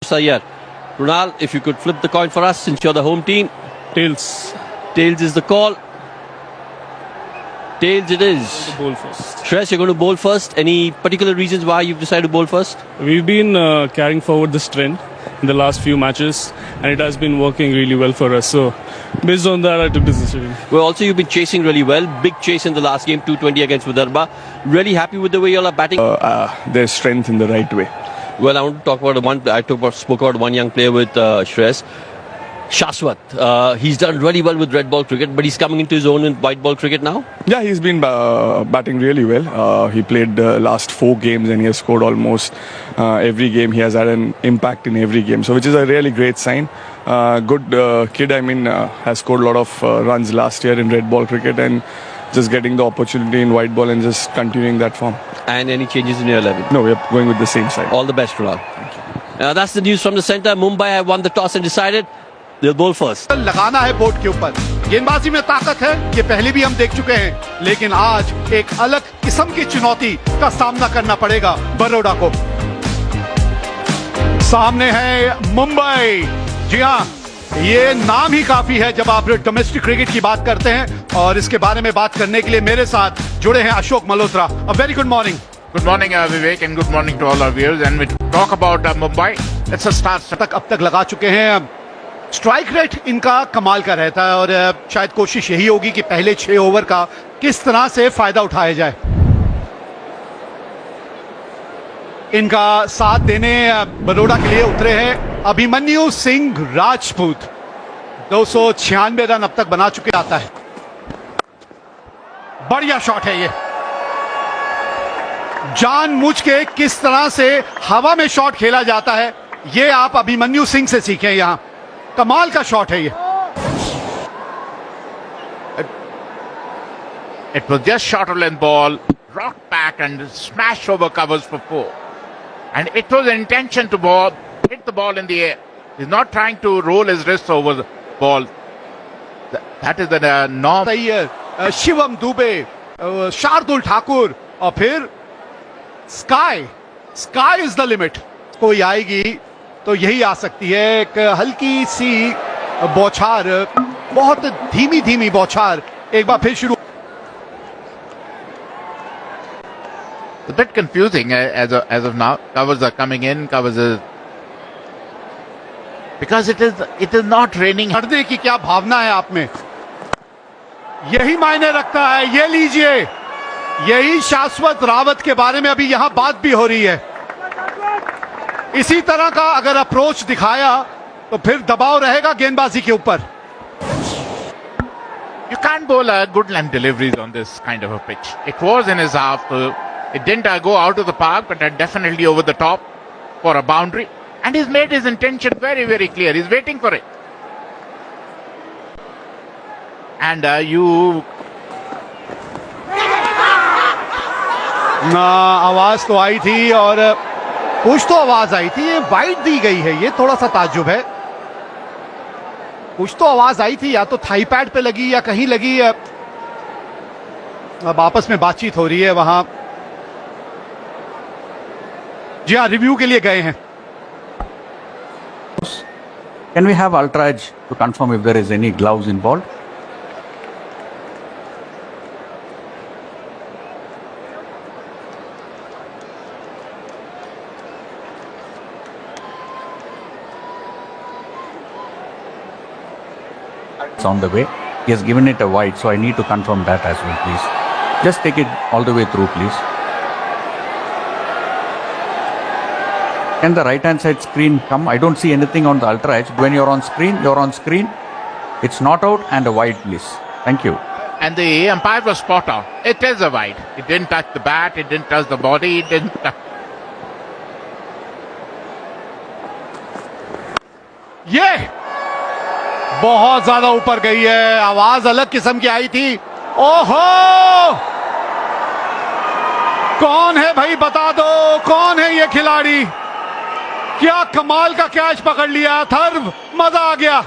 Sayyar. Runal, if you could flip the coin for us since you're the home team. Tails. Tails is the call. Tails it is. Bowl first. Shreyas, you're going to bowl first. Any particular reasons why you've decided to bowl first? We've been carrying forward this trend in the last few matches, and it has been working really well for us. So, based on that, I took this decision. Well, also you've been chasing really well. Big chase in the last game, 220 against Vidarbha. Really happy with the way you all are batting? There's strength in the right way. Well, I want to talk about spoke about one young player with Shreyas. Shashwat, he's done really well with red ball cricket, but he's coming into his own in white ball cricket now. Yeah, he's been batting really well. He played the last 4 games and he has scored almost every game. He has had an impact in every game, so which is a really great sign. Good kid, has scored a lot of runs last year in red ball cricket and just getting the opportunity in white ball and just continuing that form. And any changes in your 11? No, we're going with the same side. All the best, Runal. That's the news from the centre. Mumbai have won the toss and decided they'll bowl first. लगाना है board के ऊपर। गेंदबाजी में ताकत है, ये पहले भी हम देख चुके हैं, लेकिन आज एक अलग किस्म की चुनौती का सामना करना पड़ेगा बड़ौदा को। सामने है मुंबई। जी हाँ, ये नाम ही काफी है जब आप डोमेस्टिक क्रिकेट की बात करते हैं, और इसके बारे में बात करने के लिए मेरे साथ जुड़े हैं Ashok Malhotra. A very good morning. Good morning, Vivek, and good morning to all our viewers. And we talk about Mumbai. Let's start. अब तक लगा चुके हैं। स्ट्राइक रेट इनका कमाल का रहता है, और शायद कोशिश यही होगी कि पहले 6 ओवर का किस तरह से फायदा उठाया जाए। इनका साथ देने बड़ौदा के लिए उतरे हैं अभिमन्यु सिंह राजपूत। 296 रन अब तक बना चुके आता है। बढ़िया शॉट है ये। जानबूझ के किस तरह से हवा में शॉट खेला जाता है, ये आप अभिमन्यु सिंह से सीखें। यहां कमाल का शॉट है ये। It was just short length ball, rocked back and smashed over covers for 4. And it was intention to hit the ball in the air. He's not trying to roll his wrists over the ball. That is the norm. तैयार शिवम दुबे, शार्दुल ठाकुर, और फिर sky is the limit. कोई आएगी तो यही आ सकती है। एक हल्की सी बौछार, बहुत धीमी धीमी बौछार, एक बार फिर शुरू। It's a bit confusing as of now. Covers are coming in, because it is not raining. लड़ने की क्या भावना है आप में, यही मायने रखता है। ये लीजिए, यही शाश्वत रावत के बारे में अभी यहां बात भी हो रही है। इसी तरह का अगर अप्रोच दिखाया तो फिर दबाव रहेगा गेंदबाजी के ऊपर। You can't bowl good length deliveries on this kind of a pitch. It was in his half. It didn't go out of the park, but definitely over the top for a boundary. And he's made his intention very, very clear. He's waiting for it. And आवाज तो आई थी, और कुछ तो आवाज आई थी। ये wide दी गई है, ये थोड़ा सा ताज्जुब है। कुछ तो आवाज आई थी, या तो थाई पैड पे लगी या कहीं लगी। अब आपस में बातचीत हो रही है वहां। जी हाँ, रिव्यू के लिए गए हैं। Can we have Ultra Edge to confirm if there is any gloves involved? It's on the way. He has given it a wide, so I need to confirm that as well, please. Just take it all the way through, please. Can the right hand side screen come? I don't see anything on the Ultra Edge. When you're on screen, you're on screen. It's not out and a wide, please. Thank you. And the umpire was spot on. It is a wide. It didn't touch the bat. It didn't touch the body. It didn't touch. ये बहुत ज्यादा ऊपर गई है। आवाज अलग किस्म की आई थी। ओहो, कौन है भाई, बता दो कौन है ये खिलाड़ी। क्या कमाल का कैच पकड़ लिया, थर्व, मजा आ गया।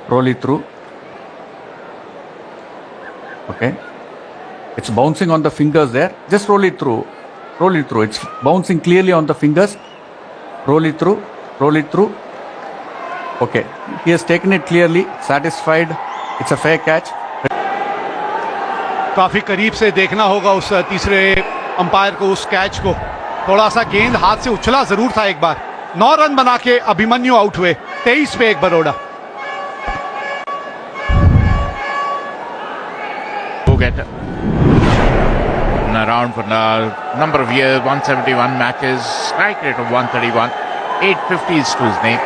roll it through. Okay, it's bouncing on the fingers there. Just roll it through. Roll it through. It's bouncing clearly on the fingers. Roll it through. Roll it through. Okay, he has taken it clearly. Satisfied. It's a fair catch. काफी करीब से देखना होगा उस तीसरे umpire को, उस catch को। थोड़ा सा गेंद हाथ से उछला जरूर था एक बार। 9 रन बना के अभिमन्यु आउट हुए, 23 पे 1 Baroda. Go-getter. Around for a number of years, 171 matches, strike rate of 131, 850s to his name.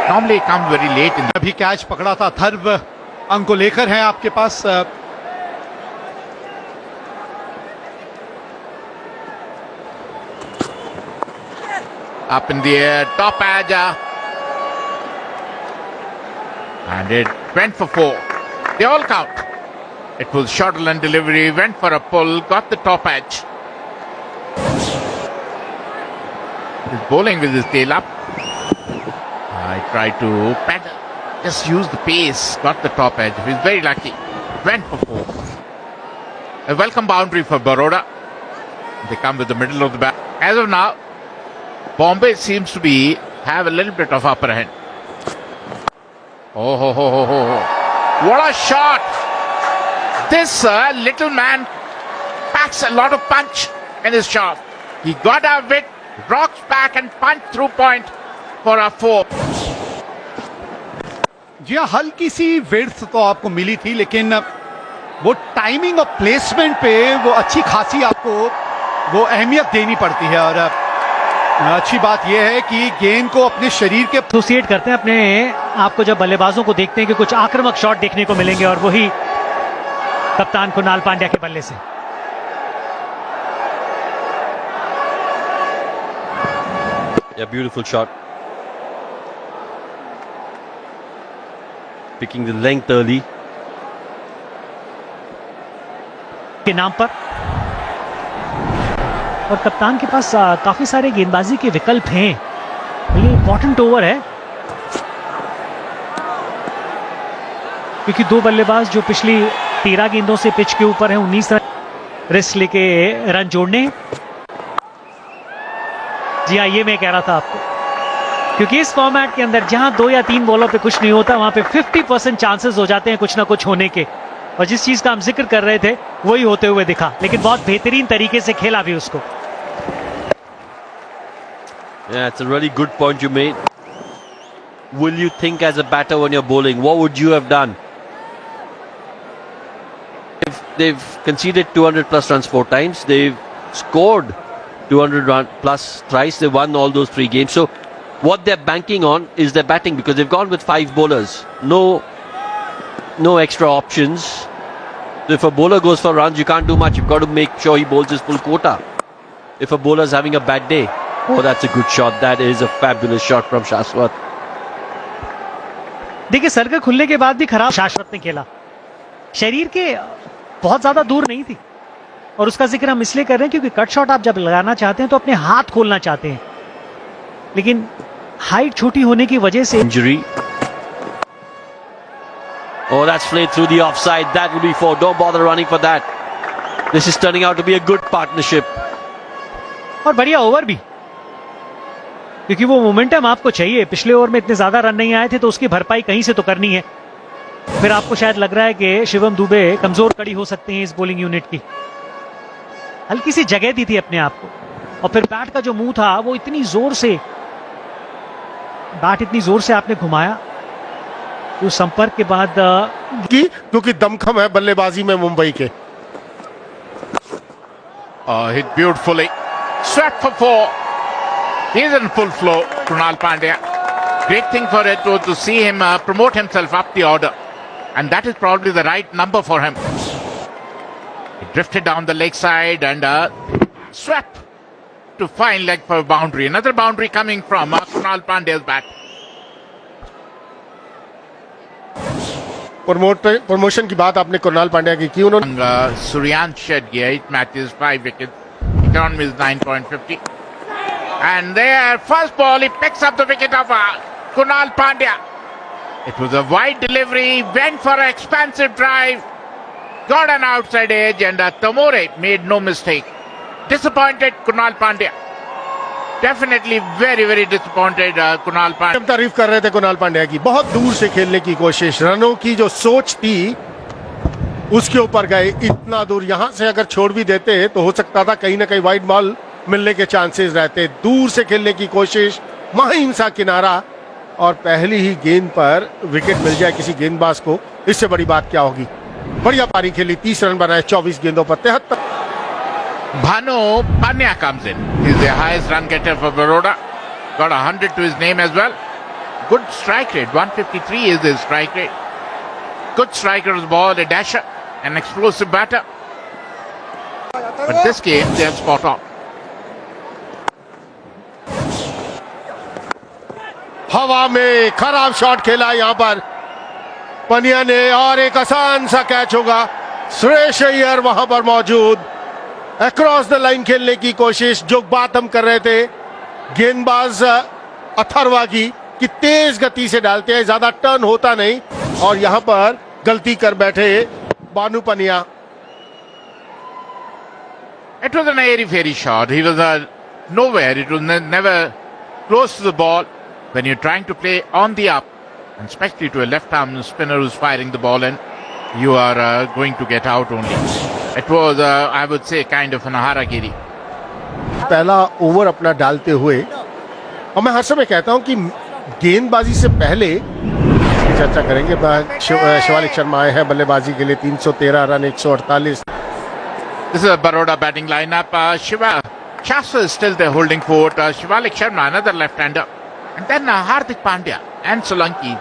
Normally he comes very late in the... अभी कैच पकड़ा था, थर्व अंक को लेकर हैं आपके पास। Up in the air, top edge. And it went for 4. They all count. It was shuttle and delivery, went for a pull, got the top edge. He's bowling with his tail up. I tried to paddle, just use the pace, got the top edge. He's very lucky. Went for 4. A welcome boundary for Baroda. They come with the middle of the bat. As of now, Bombay seems to have a little bit of upper hand. Oh, ho, ho, ho, ho. What a shot! This little man packs a lot of punch in his shot. He got out of it, rocks back and punch through point for a 4. जी हाँ, हल्की सी width तो आपको मिली थी, लेकिन वो timing और placement पे वो अच्छी खासी आपको वो अहमियत देनी पड़ती है। और अच्छी बात यह है कि गेंद को अपने शरीर के एसोसिएट करते हैं अपने आप को जब बल्लेबाजों को देखते हैं कि कुछ आक्रामक शॉट देखने को मिलेंगे, और वही कप्तान कुणाल पांड्या के बल्ले से। Yeah, beautiful shot. Picking the length early. के नाम पर, और कप्तान के पास काफी सारे गेंदबाजी के विकल्प हैं। ये इंपॉर्टेंट ओवर है क्योंकि 2 बल्लेबाज जो पिछली 13 गेंदों से पिच के ऊपर हैं, 19 रन रिस्क लेके रन जोड़ने। जी हाँ, ये मैं कह रहा था आपको, क्योंकि इस फॉर्मेट के अंदर जहां 2 या 3 बॉलों पे कुछ नहीं होता, वहां पे 50% चांसेस हो जाते हैं कुछ ना कुछ होने के। और जिस चीज का हम जिक्र कर रहे थे वही होते हुए दिखा, लेकिन बहुत बेहतरीन तरीके से खेला भी उसको। Yeah, it's a really good point you made. Will you think as a batter when you're bowling, what would you have done? If they've conceded 200 plus runs 4 times, they've scored 200 run plus thrice, they won all those 3 games. So what they're banking on is their batting, because they've gone with 5 bowlers. No extra options. So if a bowler goes for runs, you can't do much. You've got to make sure he bowls his full quota. If a bowler's having a bad day, oh, that's a good shot. That is a fabulous shot from Shashwat. देखिए, circle खुलने के बाद भी खराब शाश्वत ने खेला, शरीर के बहुत ज्यादा दूर नहीं थी। और उसका जिक्र हम इसलिए कर रहे हैं क्योंकि कट शॉट आप जब लगाना चाहते हैं तो अपने हाथ खोलना चाहते हैं, लेकिन हाइट छोटी होने की वजह से Injury. Oh, that's played through the offside. That will be 4. Don't bother running for that. This is turning out to be a good partnership. और बढ़िया ओवर भी, क्योंकि वो मोमेंटम आपको चाहिए। पिछले ओवर में इतने ज्यादा रन नहीं आए थे, तो उसकी भरपाई कहीं से तो करनी है। फिर आपको शायद लग रहा है कि शिवम दुबे कमजोर कड़ी हो सकते हैं इस बॉलिंग यूनिट की। हल्की सी जगह दी थी अपने आप को, और फिर बैट का जो मुंह था वो इतनी जोर से आपने घुमाया, उस संपर्क के बाद क्योंकि दमखम है बल्लेबाजी में मुंबई के। Hit beautifully. Swept for 4. He's in full flow, Krunal Pandya. Great thing for it was to see him promote himself up the order. And that is probably the right number for him. He drifted down the leg side and swept to fine leg for a boundary. Another boundary coming from Krunal Pandya's bat. Promotion की बात आपने कुणाल पांड्या की की, उन्होंने Suryansh shed 8 matches, 5 wickets. Economy is 9.50. And there, first ball, he picks up the wicket of Kunal Pandya. It was a wide delivery, went for an expansive drive, got an outside edge, and Tamore made no mistake. Disappointed Kunal Pandya. Definitely very, very disappointed Kunal Pandya. हम तारीफ कर रहे थे कुणाल पांड्या की, बहुत दूर से खेलने की कोशिश, रनों की जो सोच थी उसके ऊपर गए इतना दूर। यहां से अगर छोड़ भी देते तो हो सकता था कहीं ना कहीं वाइड बॉल मिलने के चांसेस रहते। दूर से खेलने की कोशिश, माहिम सा किनारा, और पहली ही गेंद पर विकेट मिल जाए किसी गेंदबाज को, इससे बड़ी बात क्या होगी। बढ़िया पारी खेली, 30 रन बनाए 24 गेंदों पर, 73। Bhanu Pandya comes in. He's the highest run getter for Baroda. Got 100 to his name as well. Good strike rate. 153 is his strike rate. Good striker's ball, a dasher, an explosive batter. But this game, they are spot on. हवा में खराब shot खेला यहां पर पनिया ने, और एक आसान सा कैच होगा। सुरेश अय्यर वहां पर मौजूद, अक्रॉस द लाइन खेलने की कोशिश। जो बात हम कर रहे थे गेंदबाज अथर्वा की, कि तेज गति से डालते हैं, ज्यादा टर्न होता नहीं, और यहां पर गलती कर बैठे बानू पनिया। It was an airy-fairy shot. He was nowhere. It was never close to the ball. When you're trying to play on the up, and especially to a left-arm spinner who's firing the ball in, you are going to get out only. It was, I would say, kind of an haragiri. पहला over अपना डालते हुए, और मैं हर समय कहता हूं कि गेंदबाजी से पहले चर्चा करेंगे। शिवालिक शर्मा आए हैं बल्लेबाजी के लिए, 313 run, 148। This is a Baroda batting lineup. Shastra is still there holding fort. Shivalik Sharma, another left-hander. And then Hardik Pandya and Solanki,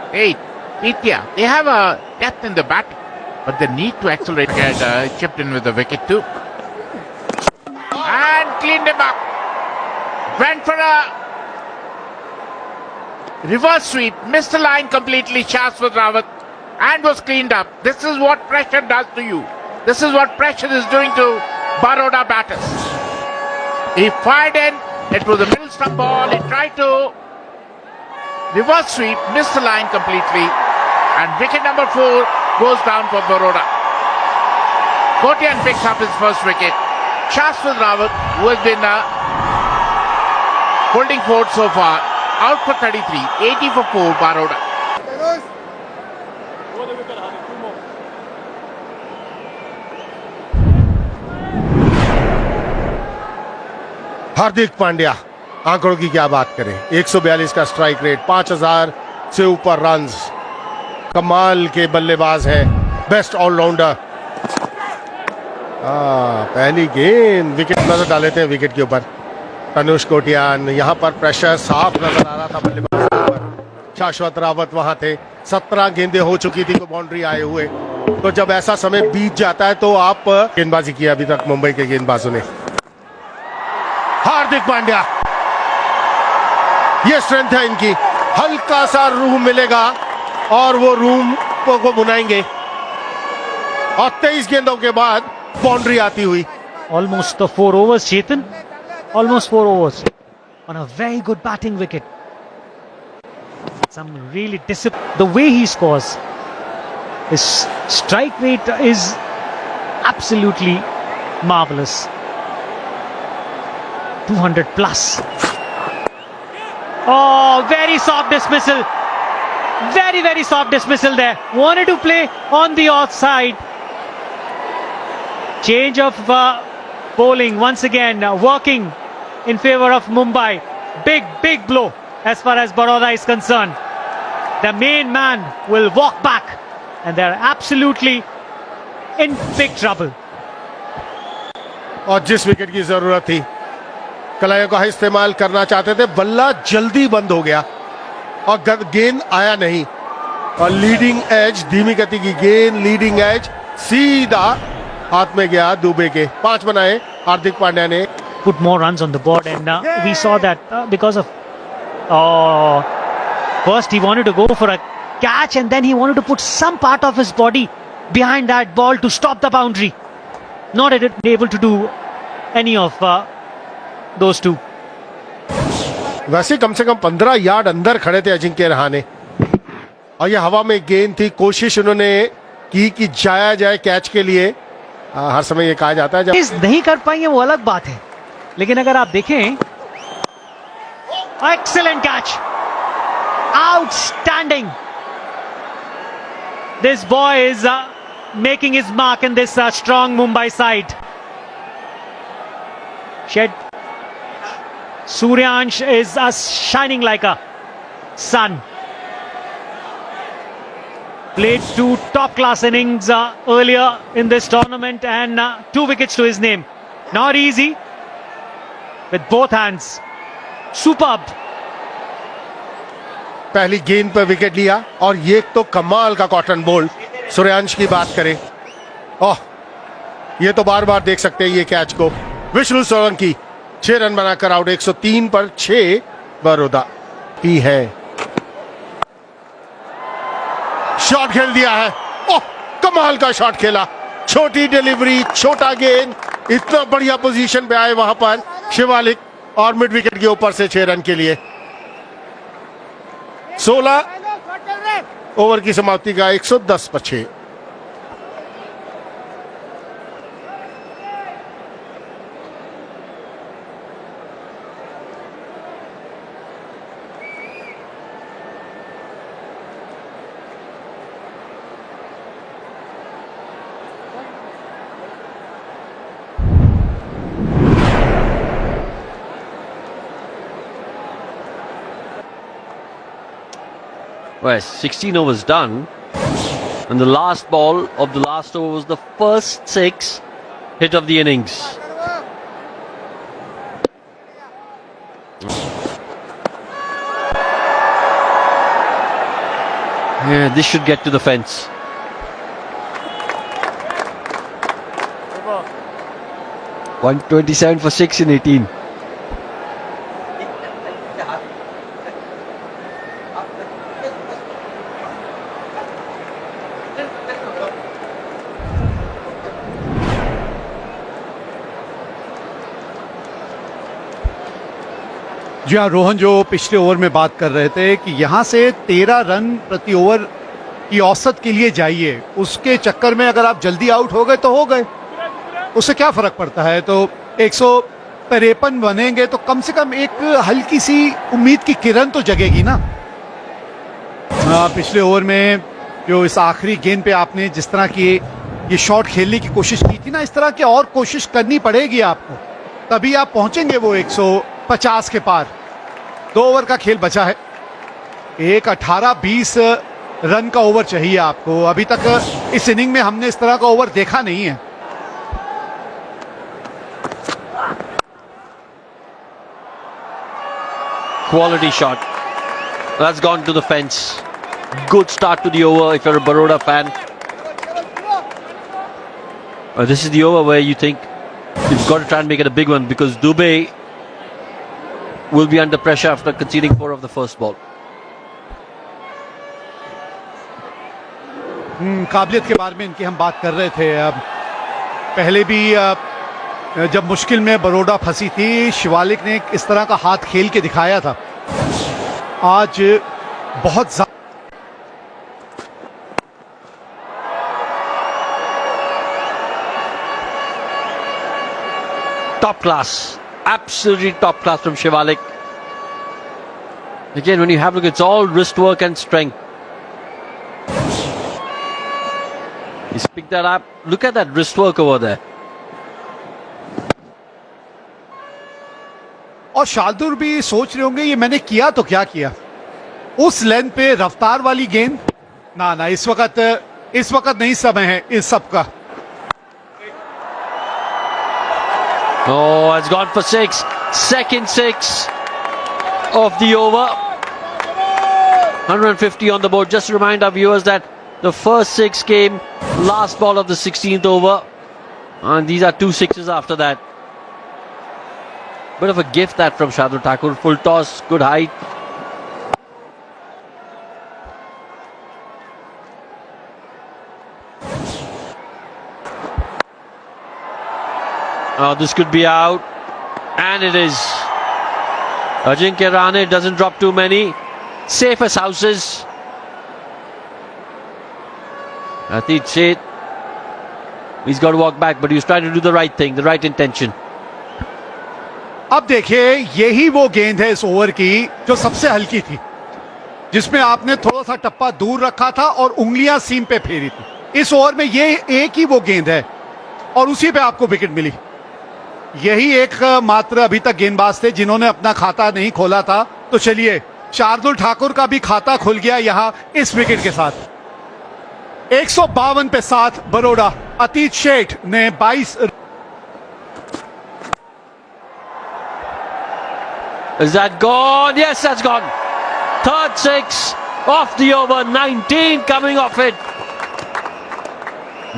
Pitya, they have a depth in the batting, but they need to accelerate. Get chipped in with the wicket too. And cleaned him up. Went for a reverse sweep, missed the line completely, Shashwat Rawat, and was cleaned up. This is what pressure does to you. This is what pressure is doing to Baroda batters. He fired in, it was a middle stump ball, he tried to reverse sweep, missed the line completely, and wicket number 4 goes down for Baroda. Kotian picks up his first wicket. Shashwat Rawat, who has been holding fort so far, out for 33, 80 for 4, Baroda. Hardik Pandya, आंकड़ों की क्या बात करें, 142 का strike rate, 5000 से ऊपर runs, कमाल के बल्लेबाज हैं, बेस्ट ऑलराउंडर। पहली गेंद विकेट नजर डाले थे विकेट के ऊपर। तनुष कोटियान, यहां पर प्रेशर साफ नजर आ रहा था बल्लेबाज के ऊपर। शाश्वत रावत वहां थे, 17 गेंदें हो चुकी थी, कोई बाउंड्री आए हुए। तो जब ऐसा समय बीत जाता है तो आप गेंदबाजी की अभी तक मुंबई के गेंदबाजों ने। हार्दिक पांड्या, ये स्ट्रेंथ है इनकी, हल्का सा रूम मिलेगा और वो रूम को बुनाएंगे। और 23 गेंदों के बाद बाउंड्री आती हुई। Almost the 4 overs, Chetan. Almost 4 overs on a very good batting wicket. Some really discipline. The way he scores, his strike rate is absolutely marvelous. 200 plus. Oh, very soft dismissal. Very, very soft dismissal there. Wanted to play on the offside. Change of bowling once again, working in favor of Mumbai. Big, big blow as far as Baroda is concerned. The main man will walk back and they're absolutely in big trouble. और जिस wicket की जरूरत थी, कलाइयों का इस्तेमाल करना चाहते थे, बल्ला जल्दी बंद हो गया और गेंद आया नहीं। और लीडिंग एज, धीमी गति की गेंद, लीडिंग एज सीधा हाथ में गया दुबे के। 5 बनाए हार्दिक पांड्या ने। Put more runs on the board, and we saw that because of first he wanted to go for a catch and then he wanted to put some part of his body behind that ball to stop the boundary. Not able to do any of those two. वैसे कम से कम 15 yard अंदर खड़े थे अजिंक्य रहाणे। और ये हवा में गेंद थी, कोशिश उन्होंने की कि जाया जाए कैच के लिए। हर समय ये कहा जाता है जब इस नहीं कर पाएंगे वो अलग बात है, लेकिन अगर आप देखें, excellent catch, outstanding. This boy is making his mark in this strong Mumbai side. Suryansh is shining like a sun. Played 2 top-class innings earlier in this tournament and 2 wickets to his name. Not easy with both hands. Superb. पहली गेंद पर wicket लिया और ये तो कमाल का cotton bold. Suryansh की बात करें, ओह ये तो बार बार देख सकते हैं ये कैच को। विष्णु सोलंकी 6 रन बनाकर आउट। 103 पर 6 बड़ौदा भी है। शॉट खेल दिया है, ओह कमाल का शॉट खेला। छोटी डिलीवरी, छोटा गेंद, इतना बढ़िया पोजीशन पे आए वहां पर शिवालिक और मिड विकेट के ऊपर से 6 रन के लिए। 16 ओवर की समाप्ति का 110 पर 6। Well, 16 overs done, and the last ball of the last over was the first 6 hit of the innings. Yeah, this should get to the fence. $127 for 6 in 18. जी हाँ रोहन, जो पिछले ओवर में बात कर रहे थे कि यहाँ से 13 रन प्रति ओवर की औसत के लिए जाइए, उसके चक्कर में अगर आप जल्दी आउट हो गए तो हो गए, उससे क्या फर्क पड़ता है। तो 153 बनेंगे तो कम से कम एक हल्की सी उम्मीद की किरण तो जगेगी ना। पिछले ओवर में जो इस आखिरी गेंद पे आपने जिस तरह की ये शॉट खेलने की कोशिश की थी ना, इस तरह की और कोशिश करनी पड़ेगी आपको, तभी आप पहुंचेंगे वो 150 के पार। 2 ओवर का खेल बचा है, एक 18-20 रन का ओवर चाहिए आपको। अभी तक इस इनिंग में हमने इस तरह का ओवर देखा नहीं है। Quality shot. That's gone to the fence. Good start to the over if you're a Baroda fan. This is the over where you think you've got to try and make it a big one, because Dubey will be under pressure after conceding 4 of the first ball. काबिलियत के बारे में इनकी हम बात कर रहे थे। पहले भी जब मुश्किल में बड़ौदा फंसी थी, शिवालिक ने इस तरह का हाथ खेल के दिखाया था। आज बहुत Top class, absolutely top class from Shivalik. Again, when you have a look, it's all wrist work and strength. He's picked that up. Look at that wrist work over there. और शार्दुल भी सोच रहे होंगे ये मैंने किया तो क्या किया। उस लेंथ पे रफ्तार वाली गेंद ना इस वक्त नहीं समय है इस सब का। Oh, it's gone for 6. Second 6 of the over. 150 on the board. Just to remind our viewers that the first 6 came last ball of the 16th over, and these are 2 sixes after that. Bit of a gift that from Shardul Thakur. Full toss, good height. Oh, this could be out, and it is. Ajinkya Rahane doesn't drop too many. Safe as houses. Atit Sheth, he's got to walk back, but he was trying to do the right thing, the right intention. अब देखिए, यही वो गेंद है इस over की जो सबसे हल्की थी, जिसमें आपने थोड़ा सा टप्पा दूर रखा था और उंगलियां सीम पे फेरी थी। इस ओवर में ये एक ही वो गेंद है और उसी पे आपको विकेट मिली। यही एक मात्र अभी तक गेंदबाज थे जिन्होंने अपना खाता नहीं खोला था। तो चलिए, शार्दुल ठाकुर का भी खाता खुल गया यहां इस विकेट के साथ। 152 पे 7 बरोड़ा। अतीत शेठ ने 22। Is that gone? Yes, that's gone. Third six off the over, 19 coming off it.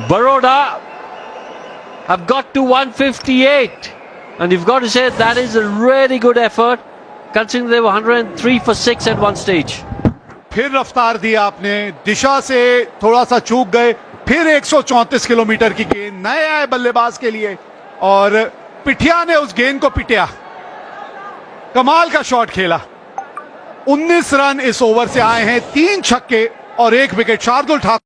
Baroda have got to 158, and you've got to say that is a really good effort, considering they were 103 for 6 at one stage. फिर रफ्तार दी आपने, दिशा से थोड़ा सा चूक गए। फिर 134 kilometre की गेंद नए आए बल्लेबाज के लिए और पिठिया ने उस गेंद को पिटिया। कमाल का शॉट खेला। 19 रन इस ओवर से आए हैं, 3 छक्के और 1 विकेट। शार्दुल ठाकुर